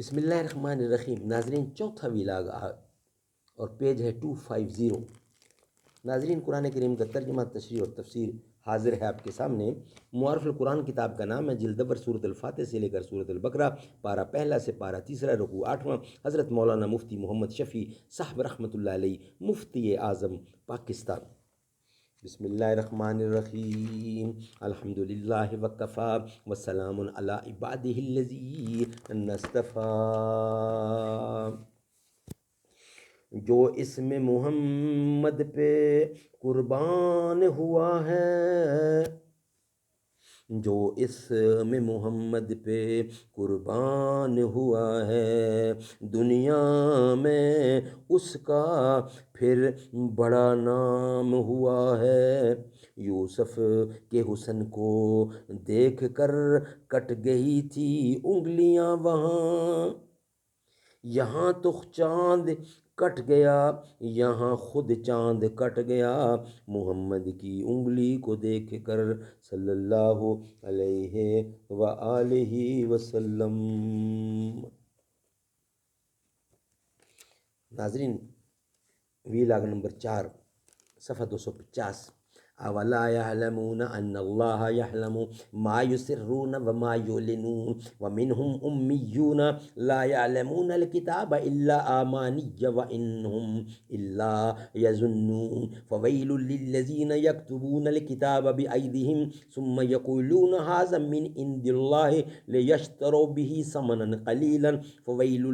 بسم اللہ الرحمن الرحیم۔ ناظرین، چوتھا ویلاگ اور پیج ہے 250۔ ناظرین، قرآن کریم کا ترجمہ، تشریح اور تفسیر حاضر ہے آپ کے سامنے۔ معارف القرآن کتاب کا نام ہے، جلد اول سورۃ الفاتح سے لے کر سورۃ البقرہ، پارہ پہلا سے پارہ تیسرا، رکوع 8واں۔ حضرت مولانا مفتی محمد شفیع صاحب رحمۃ اللہ علیہ، مفتی اعظم پاکستان۔ بسم اللہ الرحمن الرحیم۔ الحمد للہ وکفیٰ وسلام علی عبادہ الذین اصطفیٰ۔ جو اسم محمد پہ قربان ہوا ہے، جو اسم محمد پہ قربان ہوا ہے، دنیا میں اس کا پھر بڑا نام ہوا ہے۔ یوسف کے حسن کو دیکھ کر کٹ گئی تھی انگلیاں وہاں، یہاں تو چاند کٹ گیا، یہاں خود چاند کٹ گیا، محمد کی انگلی کو دیکھ کر، صلی اللہ علیہ وآلہ وسلم۔ ناظرین، ویلاگ نمبر 4، صفحہ 250۔ اولا يعلمون ان اللہ يعلم ما يسرون وما يعلنون ومنهم امیون لا يعلمون الكتاب الا امانی وانهم الا يظنون فویل للذین یکتبون الكتاب بأیدیہم ثم یقولون هذا من عند اللہ لیشتروا به ثمنا قلیلا فویل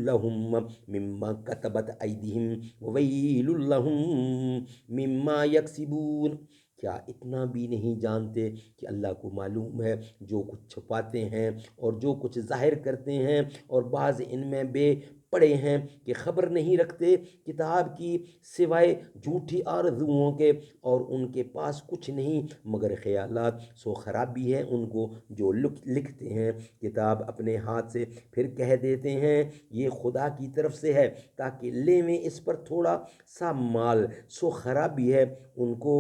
لهم مما كتبت ایدیہم وویل لهم مما یکسبون۔ کیا اتنا بھی نہیں جانتے کہ اللہ کو معلوم ہے جو کچھ چھپاتے ہیں اور جو کچھ ظاہر کرتے ہیں، اور بعض ان میں بے پڑے ہیں کہ خبر نہیں رکھتے کتاب کی سوائے جھوٹی آرزوؤں کے، اور ان کے پاس کچھ نہیں مگر خیالات، سو خرابی ہے ان کو جو لکھتے ہیں کتاب اپنے ہاتھ سے، پھر کہہ دیتے ہیں یہ خدا کی طرف سے ہے تاکہ لیویں اس پر تھوڑا سا مال، سو خرابی ہے ان کو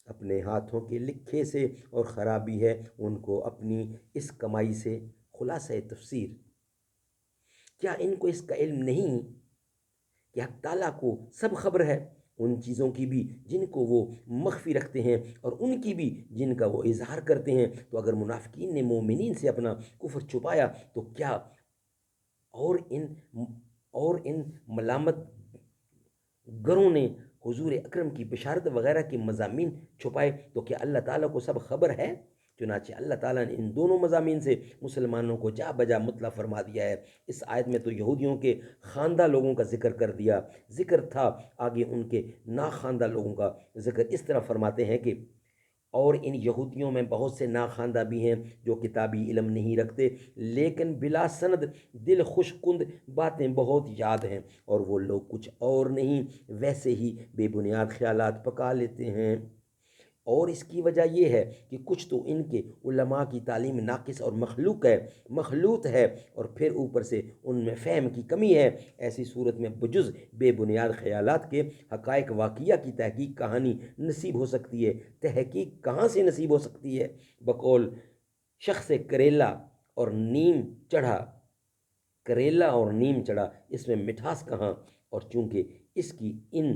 اپنے ہاتھوں کے لکھے سے، اور خرابی ہے ان کو اپنی اس کمائی سے۔ خلاصہ تفسیر: کیا ان کو اس کا علم نہیں کہ حق تعالیٰ کو سب خبر ہے، ان چیزوں کی بھی جن کو وہ مخفی رکھتے ہیں اور ان کی بھی جن کا وہ اظہار کرتے ہیں؟ تو اگر منافقین نے مومنین سے اپنا کفر چھپایا تو کیا اور ان ملامت گروں نے حضور اکرم کی بشارت وغیرہ کے مضامین چھپائے تو کیا اللہ تعالیٰ کو سب خبر ہے؟ چنانچہ اللہ تعالیٰ نے ان دونوں مضامین سے مسلمانوں کو جا بجا مطلع فرما دیا ہے۔ اس آیت میں تو یہودیوں کے خواندہ لوگوں کا ذکر کر دیا، ذکر تھا آگے ان کے ناخواندہ لوگوں کا ذکر اس طرح فرماتے ہیں کہ اور ان یہودیوں میں بہت سے ناخواندہ بھی ہیں جو کتابی علم نہیں رکھتے، لیکن بلا سند دل خوش کند باتیں بہت یاد ہیں، اور وہ لوگ کچھ اور نہیں ویسے ہی بے بنیاد خیالات پکا لیتے ہیں۔ اور اس کی وجہ یہ ہے کہ کچھ تو ان کے علماء کی تعلیم ناقص اور مخلوط ہے، اور پھر اوپر سے ان میں فہم کی کمی ہے۔ ایسی صورت میں بجز بے بنیاد خیالات کے حقائق واقعہ کی تحقیق کہانی نصیب ہو سکتی ہے؟ تحقیق کہاں سے نصیب ہو سکتی ہے؟ بقول شخص کریلا اور نیم چڑھا، اس میں مٹھاس کہاں؟ اور چونکہ اس کی ان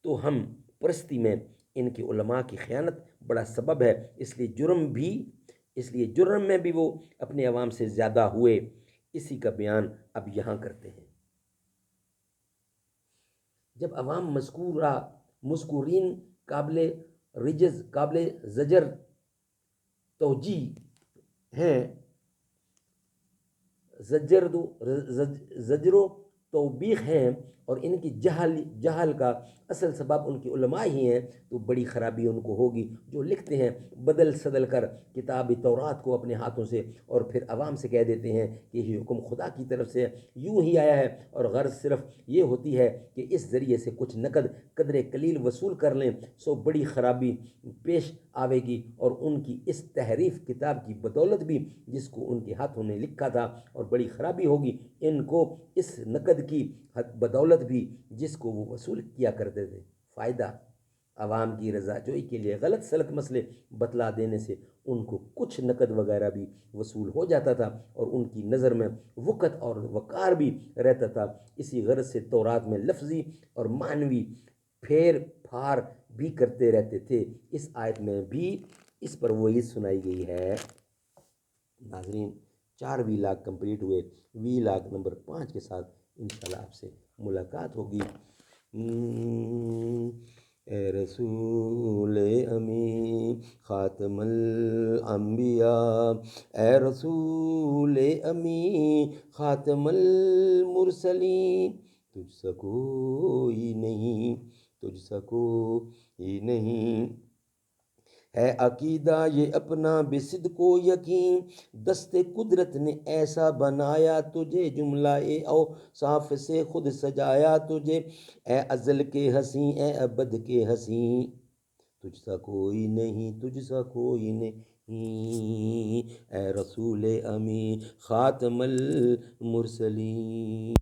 تو ہم پرستی میں ان کے علماء کی خیانت بڑا سبب ہے، اس لیے جرم میں بھی وہ اپنے عوام سے زیادہ ہوئے۔ اسی کا بیان اب یہاں کرتے ہیں۔ جب عوام مذکورین قابل رجز، قابل زجر توجیہ ہیں، زجر و توبیخ ہیں، اور ان کی جہل کا اصل سبب ان کے علماء ہی ہیں، تو بڑی خرابی ان کو ہوگی جو لکھتے ہیں بدل صدل کر کتاب تورات کو اپنے ہاتھوں سے، اور پھر عوام سے کہہ دیتے ہیں کہ یہ حکم خدا کی طرف سے یوں ہی آیا ہے، اور غرض صرف یہ ہوتی ہے کہ اس ذریعے سے کچھ قدر قلیل وصول کر لیں، سو بڑی خرابی پیش آوے گی، اور ان کی اس تحریف کتاب کی بدولت بھی جس کو ان کے ہاتھوں نے لکھا تھا، اور بڑی خرابی ہوگی ان کو اس نقد کی بدولت بھی جس کو وہ وصول کیا کرتے تھے۔ فائدہ: عوام کی رضا جوئی کے لیے غلط سلط مسئلے بتلا دینے سے ان کو کچھ نقد وغیرہ بھی وصول ہو جاتا تھا اور ان کی نظر میں وقت اور وقار بھی رہتا تھا۔ اسی غرض سے تورات میں لفظی اور معنوی پھیر پھار بھی کرتے رہتے تھے۔ اس آیت میں بھی اس پر وہی سنائی گئی ہے۔ ناظرین، 4 ویلاگ کمپلیٹ ہوئے۔ ویلاگ نمبر 5 کے ساتھ انشاءاللہ آپ سے ملاقات ہوگی۔ اے رسول امی خاتم الانبیاء، اے رسول امی خاتم المرسلین، تجھ سا کوئی نہیں، تجھ سا کوئی نہیں، ہے عقیدہ یہ اپنا بصدق و یقین، دست قدرت نے ایسا بنایا تجھے، جملہ اوصاف سے خود سجایا تجھے، اے ازل کے ہنسی، اے ابد کے ہنسی، تجھ سا کوئی نہیں، تجھ سا کوئی نہیں، اے رسول امی خاتم المرسلین۔